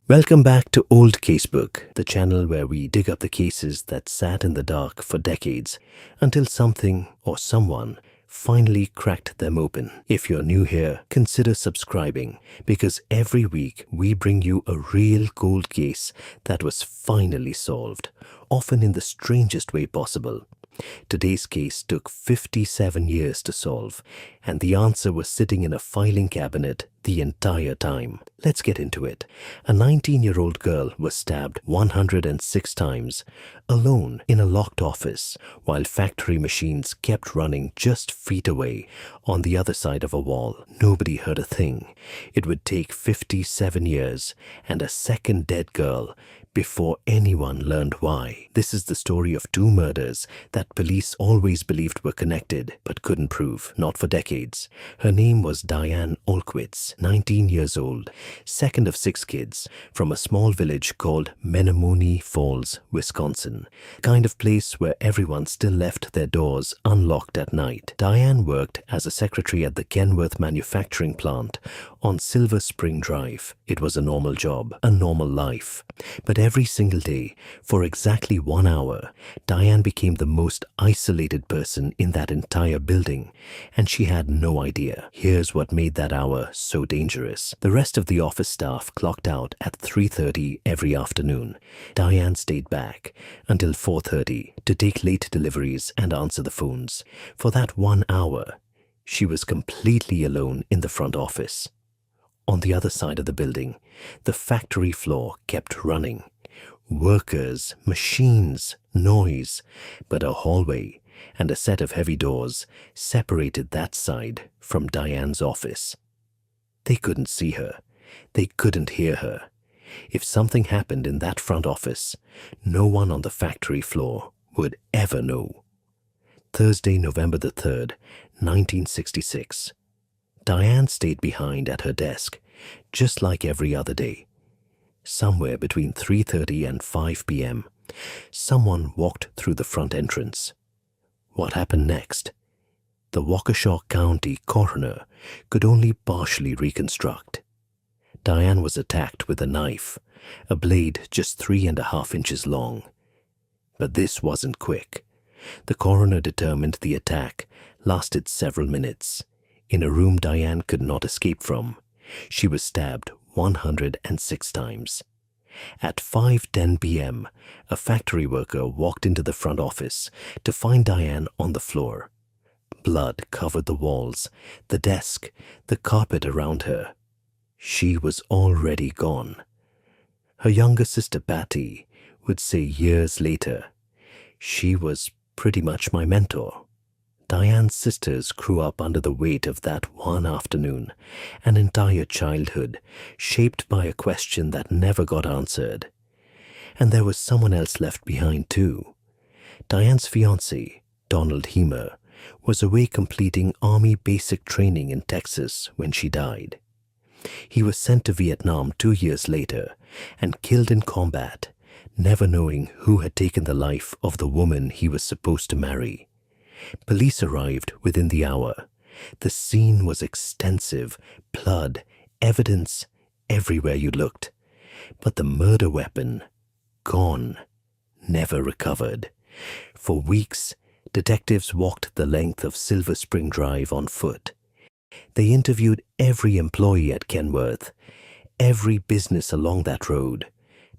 Welcome back to Old Casebook, the channel where we dig up the cases that sat in the dark for decades until something or someone finally cracked them open. If you're new here, consider subscribing because every week we bring you a real cold case that was finally solved, often in the strangest way possible. Today's case took 57 years to solve, and the answer was sitting in a filing cabinet the entire time. Let's get into it. A 19-year-old girl was stabbed 106 times, alone in a locked office, while factory machines kept running just feet away on the other side of a wall. Nobody heard a thing. It would take 57 years and a second dead girl before anyone learned why. This is the story of two murders that police always believed were connected but couldn't prove, not for decades. Her name was Diane Olkowitz, 19 years old, second of 6 kids, from a small village called Menomonee Falls, Wisconsin, the kind of place where everyone still left their doors unlocked at night. Diane worked as a secretary at the Kenworth manufacturing plant on Silver Spring Drive. It was a normal job, a normal life. But every single day, for exactly 1 hour, Diane became the most isolated person in that entire building, and she had no idea. Here's what made that hour so dangerous. The rest of the office staff clocked out at 3:30 every afternoon. Diane stayed back until 4:30 to take late deliveries and answer the phones. For that 1 hour, she was completely alone in the front office. On the other side of the building, the factory floor kept running. Workers, machines, noise, but a hallway and a set of heavy doors separated that side from Diane's office. They couldn't see her. They couldn't hear her. If something happened in that front office, no one on the factory floor would ever know. Thursday, November the 3rd, 1966. Diane stayed behind at her desk, just like every other day. Somewhere between 3:30 and 5 p.m., someone walked through the front entrance. What happened next? The Waukesha County coroner could only partially reconstruct. Diane was attacked with a knife, a blade just 3.5 inches long. But this wasn't quick. The coroner determined the attack lasted several minutes. In a room Diane could not escape from, she was stabbed 106 times. At 5:10 p.m., a factory worker walked into the front office to find Diane on the floor. Blood covered the walls, the desk, the carpet around her. She was already gone. Her younger sister Patty would say years later, "She was pretty much my mentor." Diane's sisters grew up under the weight of that one afternoon, an entire childhood shaped by a question that never got answered. And there was someone else left behind too. Diane's fiancé, Donald Hemer, was away completing Army basic training in Texas when she died. He was sent to Vietnam 2 years later and killed in combat, never knowing who had taken the life of the woman he was supposed to marry. Police arrived within the hour. The scene was extensive, blood, evidence everywhere you looked. But the murder weapon, gone, never recovered. For weeks, detectives walked the length of Silver Spring Drive on foot. They interviewed every employee at Kenworth, every business along that road,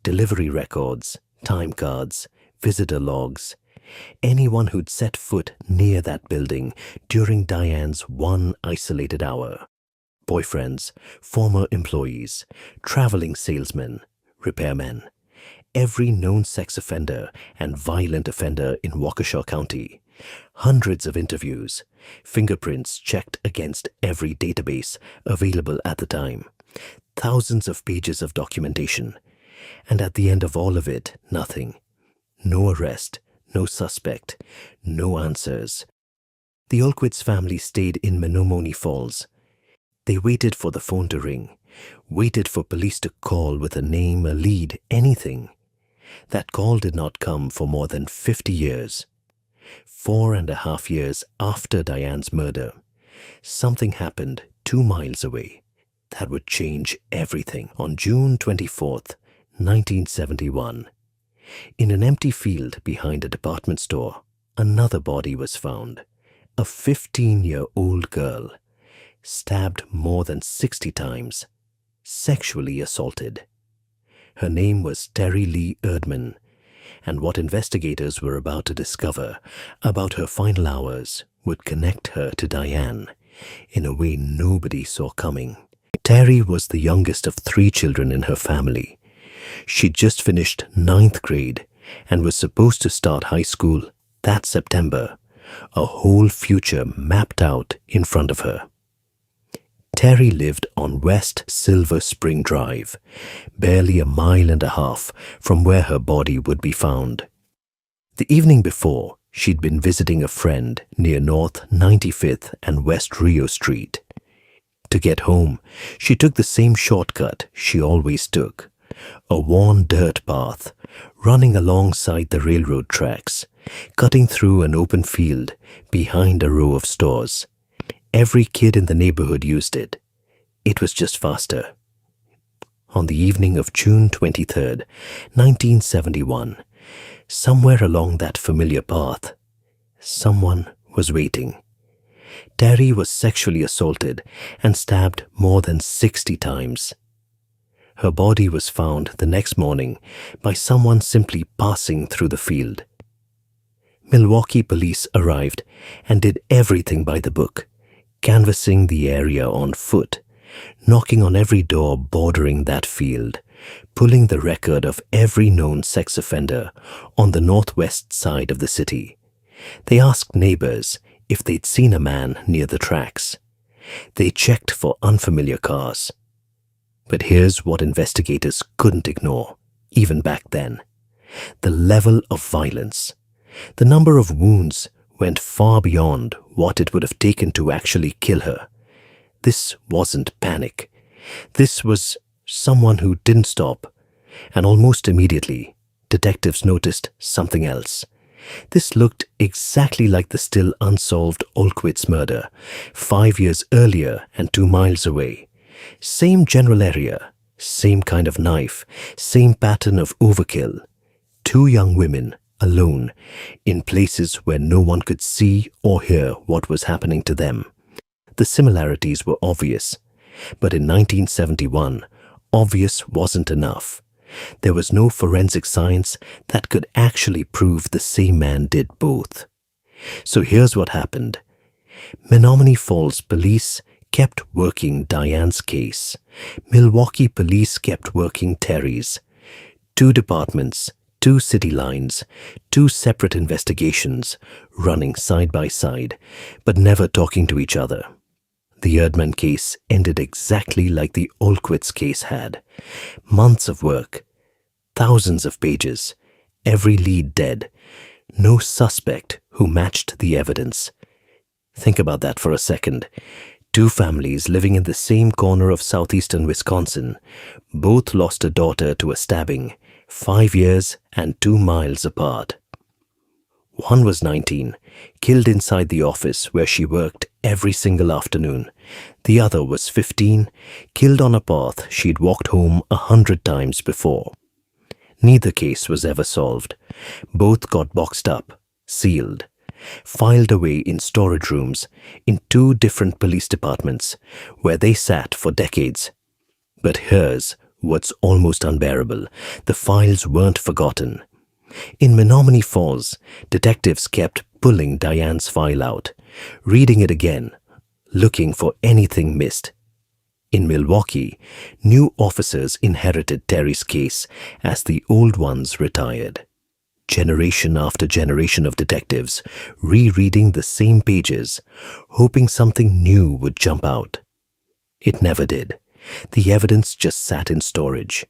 delivery records, time cards, visitor logs, anyone who'd set foot near that building during Diane's one isolated hour. Boyfriends, former employees, traveling salesmen, repairmen, every known sex offender and violent offender in Waukesha County. Hundreds of interviews, fingerprints checked against every database available at the time, thousands of pages of documentation. And at the end of all of it, nothing. No arrest. No suspect, no answers. The Olkowitz family stayed in Menomonee Falls. They waited for the phone to ring, waited for police to call with a name, a lead, anything. That call did not come for more than 50 years. 4.5 years after Diane's murder, something happened 2 miles away. that would change everything. On June 24th, 1971, in an empty field behind a department store, another body was found. A 15-year-old girl, stabbed more than 60 times, sexually assaulted. Her name was Terry Lee Erdman, and what investigators were about to discover about her final hours would connect her to Diane in a way nobody saw coming. Terry was the youngest of 3 children in her family. She'd just finished 9th grade and was supposed to start high school that September, a whole future mapped out in front of her. Terry lived on West Silver Spring Drive, barely a mile and a half from where her body would be found. The evening before, she'd been visiting a friend near North 95th and West Rio Street. To get home, she took the same shortcut she always took, a worn dirt path running alongside the railroad tracks, cutting through an open field behind a row of stores. Every kid in the neighborhood used it. It was just faster. On the evening of June 23rd, 1971, somewhere along that familiar path, someone was waiting. Terry was sexually assaulted and stabbed more than 60 times. Her body was found the next morning by someone simply passing through the field. Milwaukee police arrived and did everything by the book, canvassing the area on foot, knocking on every door bordering that field, pulling the record of every known sex offender on the northwest side of the city. They asked neighbors if they'd seen a man near the tracks. They checked for unfamiliar cars. But here's what investigators couldn't ignore, even back then. The level of violence. The number of wounds went far beyond what it would have taken to actually kill her. This wasn't panic. This was someone who didn't stop. And almost immediately, detectives noticed something else. This looked exactly like the still unsolved Olkwitz murder, 5 years earlier and 2 miles away. Same general area, same kind of knife, same pattern of overkill. 2 young women, alone, in places where no one could see or hear what was happening to them. The similarities were obvious, but in 1971, obvious wasn't enough. There was no forensic science that could actually prove the same man did both. So here's what happened. Menominee Falls police kept working Diane's case. Milwaukee police kept working Terry's. 2 departments, 2 city lines, 2 separate investigations, running side by side, but never talking to each other. The Erdman case ended exactly like the Olkwitz case had. Months of work, thousands of pages, every lead dead, no suspect who matched the evidence. Think about that for a second. 2 families living in the same corner of southeastern Wisconsin, both lost a daughter to a stabbing, 5 years and 2 miles apart. One was 19, killed inside the office where she worked every single afternoon. The other was 15, killed on a path she'd walked home 100 times before. Neither case was ever solved. Both got boxed up, sealed, filed away in storage rooms in 2 different police departments where they sat for decades. But here's what's almost unbearable. The files weren't forgotten. In Menominee Falls, detectives kept pulling Diane's file out, reading it again, looking for anything missed. In Milwaukee, new officers inherited Terry's case as the old ones retired. Generation after generation of detectives rereading the same pages, hoping something new would jump out. It never did. The evidence just sat in storage,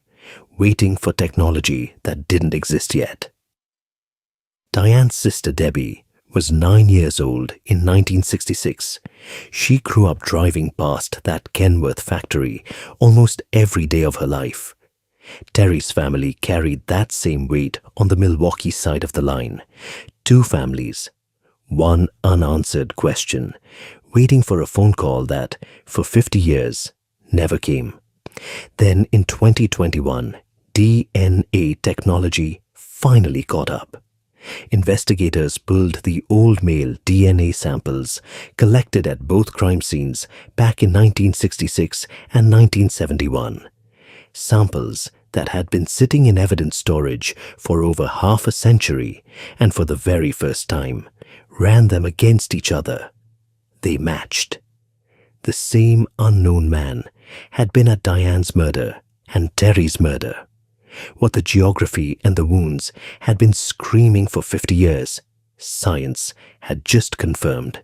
waiting for technology that didn't exist yet. Diane's sister Debbie was 9 years old in 1966. She grew up driving past that Kenworth factory almost every day of her life. Terry's family carried that same weight on the Milwaukee side of the line. 2 families, 1 unanswered question, waiting for a phone call that, for 50 years, never came. Then in 2021, DNA technology finally caught up. Investigators pulled the old male DNA samples collected at both crime scenes back in 1966 and 1971. Samples that had been sitting in evidence storage for over half a century, and for the very first time, ran them against each other. They matched. The same unknown man had been at Diane's murder and Terry's murder. What the geography and the wounds had been screaming for 50 years, science had just confirmed.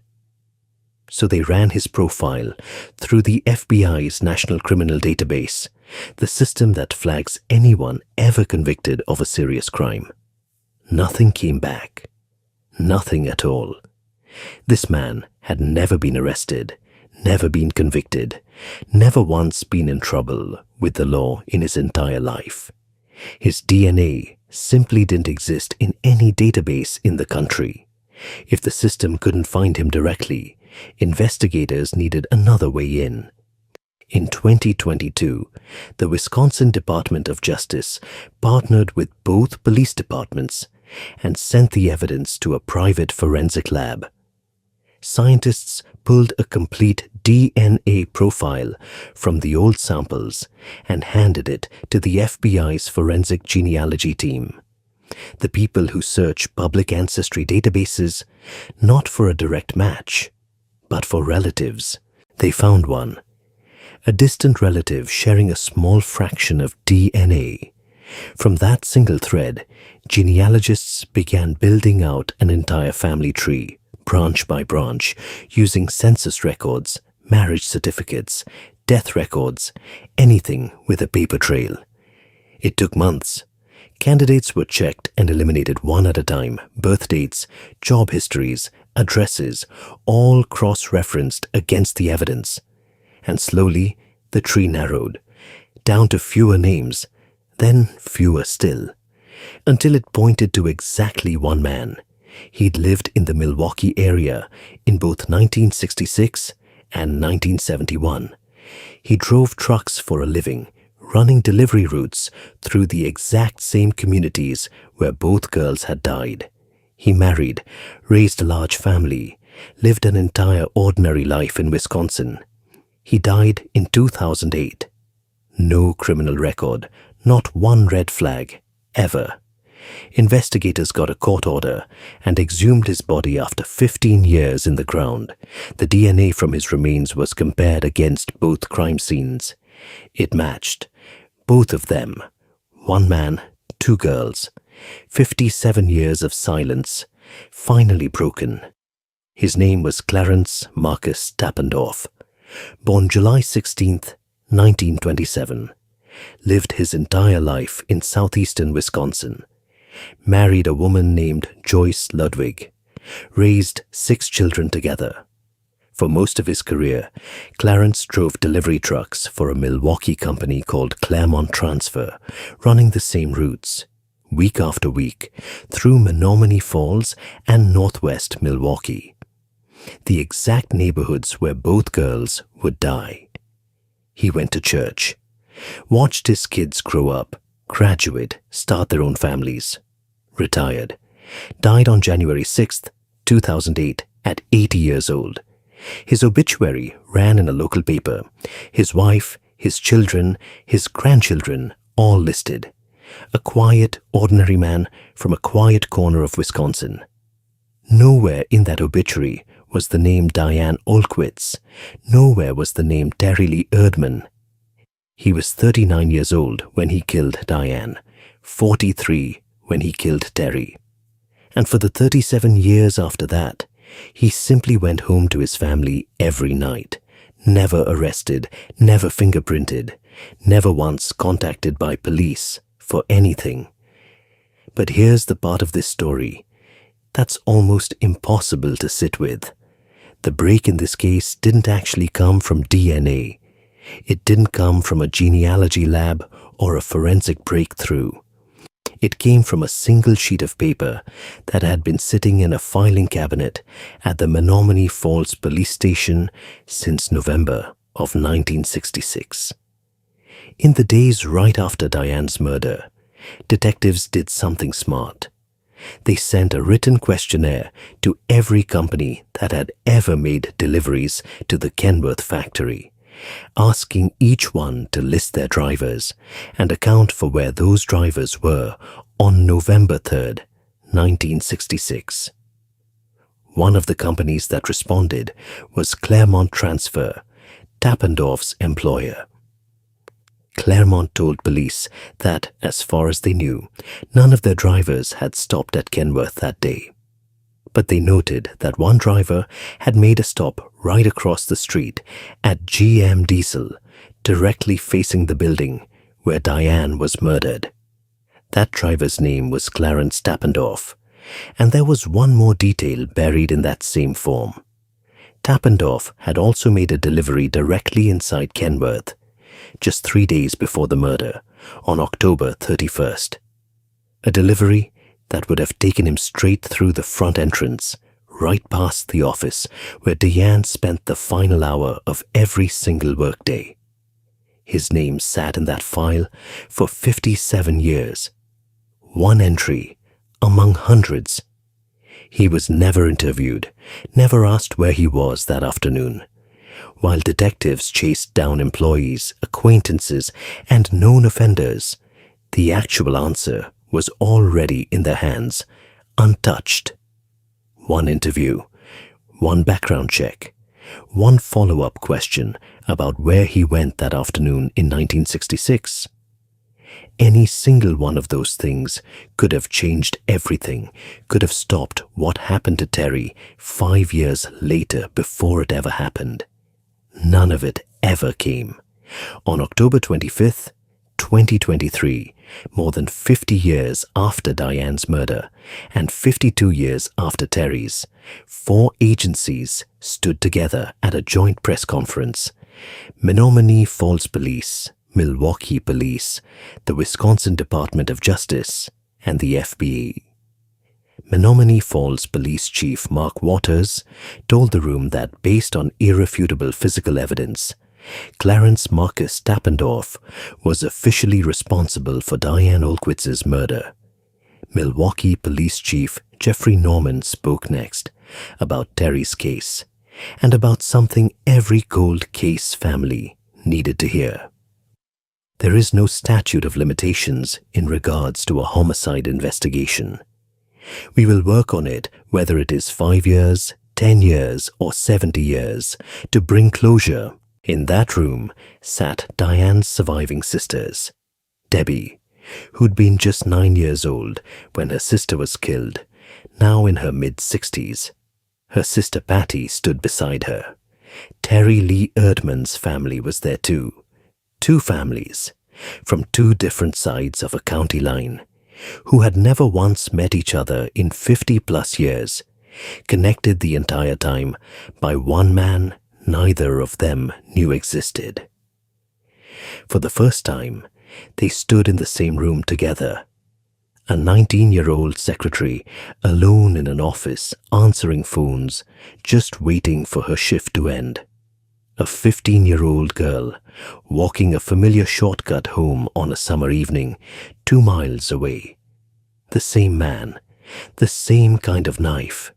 So they ran his profile through the FBI's National Criminal Database, the system that flags anyone ever convicted of a serious crime. Nothing came back. Nothing at all. This man had never been arrested, never been convicted, never once been in trouble with the law in his entire life. His DNA simply didn't exist in any database in the country. If the system couldn't find him directly, investigators needed another way in. In 2022, the Wisconsin Department of Justice partnered with both police departments and sent the evidence to a private forensic lab. Scientists pulled a complete DNA profile from the old samples and handed it to the FBI's forensic genealogy team. The people who search public ancestry databases, not for a direct match, but for relatives. They found one. A distant relative sharing a small fraction of DNA. From that single thread, genealogists began building out an entire family tree, branch by branch, using census records, marriage certificates, death records, anything with a paper trail. It took months. Candidates were checked and eliminated one at a time, birth dates, job histories, addresses, all cross-referenced against the evidence. And slowly, the tree narrowed, down to fewer names, then fewer still, until it pointed to exactly one man. He'd lived in the Milwaukee area in both 1966 and 1971. He drove trucks for a living, running delivery routes through the exact same communities where both girls had died. He married, raised a large family, lived an entire ordinary life in Wisconsin. He died in 2008. No criminal record, not one red flag, ever. Investigators got a court order and exhumed his body after 15 years in the ground. The DNA from his remains was compared against both crime scenes. It matched. Both of them. One man, two girls. 57 years of silence, finally broken. His name was Clarence Marcus Tappendorf. Born July 16th, 1927. Lived his entire life in southeastern Wisconsin. Married a woman named Joyce Ludwig. Raised 6 children together. For most of his career, Clarence drove delivery trucks for a Milwaukee company called Claremont Transfer, running the same routes, week after week, through Menominee Falls and northwest Milwaukee. The exact neighborhoods where both girls would die. He went to church, watched his kids grow up, graduate, start their own families, retired, died on January 6th, 2008 at 80 years old. His obituary ran in a local paper. His wife, his children, his grandchildren, all listed. A quiet, ordinary man from a quiet corner of Wisconsin. Nowhere in that obituary was the name Diane Olkwitz. Nowhere was the name Terry Lee Erdman. He was 39 years old when he killed Diane, 43 when he killed Terry. And for the 37 years after that, he simply went home to his family every night, never arrested, never fingerprinted, never once contacted by police for anything. But here's the part of this story that's almost impossible to sit with. The break in this case didn't actually come from DNA. It didn't come from a genealogy lab or a forensic breakthrough. It came from a single sheet of paper that had been sitting in a filing cabinet at the Menominee Falls police station since November of 1966. In the days right after Diane's murder, detectives did something smart. They sent a written questionnaire to every company that had ever made deliveries to the Kenworth factory, asking each one to list their drivers and account for where those drivers were on November 3rd, 1966. One of the companies that responded was Claremont Transfer, Tappendorf's employer. Claremont told police that, as far as they knew, none of their drivers had stopped at Kenworth that day. But they noted that one driver had made a stop right across the street at GM Diesel, directly facing the building where Diane was murdered. That driver's name was Clarence Tappendorf, and there was one more detail buried in that same form. Tappendorf had also made a delivery directly inside Kenworth, just 3 days before the murder, on October 31st. A delivery that would have taken him straight through the front entrance, right past the office where Diane spent the final hour of every single workday. His name sat in that file for 57 years. One entry among hundreds. He was never interviewed, never asked where he was that afternoon. While detectives chased down employees, acquaintances, and known offenders, the actual answer was already in their hands, untouched. One interview, one background check, one follow-up question about where he went that afternoon in 1966. Any single one of those things could have changed everything, could have stopped what happened to Terry 5 years later before it ever happened. None of it ever came. On October 25th, 2023, more than 50 years after Diane's murder and 52 years after Terry's, 4 agencies stood together at a joint press conference. Menominee Falls Police, Milwaukee Police, the Wisconsin Department of Justice, and the FBI. Menominee Falls Police Chief Mark Waters told the room that based on irrefutable physical evidence, Clarence Marcus Tappendorf was officially responsible for Diane Olkwitz's murder. Milwaukee Police Chief Jeffrey Norman spoke next about Terry's case and about something every cold case family needed to hear. There is no statute of limitations in regards to a homicide investigation. We will work on it whether it is 5 years, 10 years, or 70 years to bring closure. In that room sat Diane's surviving sisters. Debbie, who'd been just 9 years old when her sister was killed, now in her mid-60s. Her sister Patty stood beside her. Terry Lee Erdman's family was there too. 2 families, from 2 different sides of a county line, who had never once met each other in 50-plus years, connected the entire time by one man neither of them knew existed. For the first time, they stood in the same room together. A 19-year-old secretary alone in an office answering phones, just waiting for her shift to end. A 15-year-old girl walking a familiar shortcut home on a summer evening 2 miles away. The same man, the same kind of knife.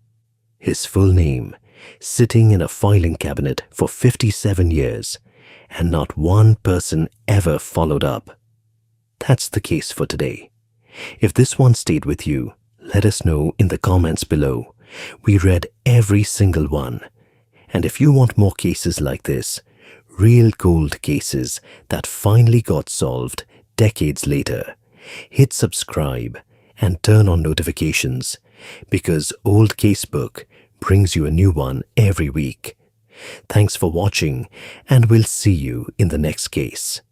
His full name, sitting in a filing cabinet for 57 years, and not one person ever followed up. That's the case for today. If this one stayed with you, let us know in the comments below. We read every single one. And if you want more cases like this, real cold cases that finally got solved decades later, hit subscribe and turn on notifications, because Old Casebook brings you a new one every week. Thanks for watching, and we'll see you in the next case.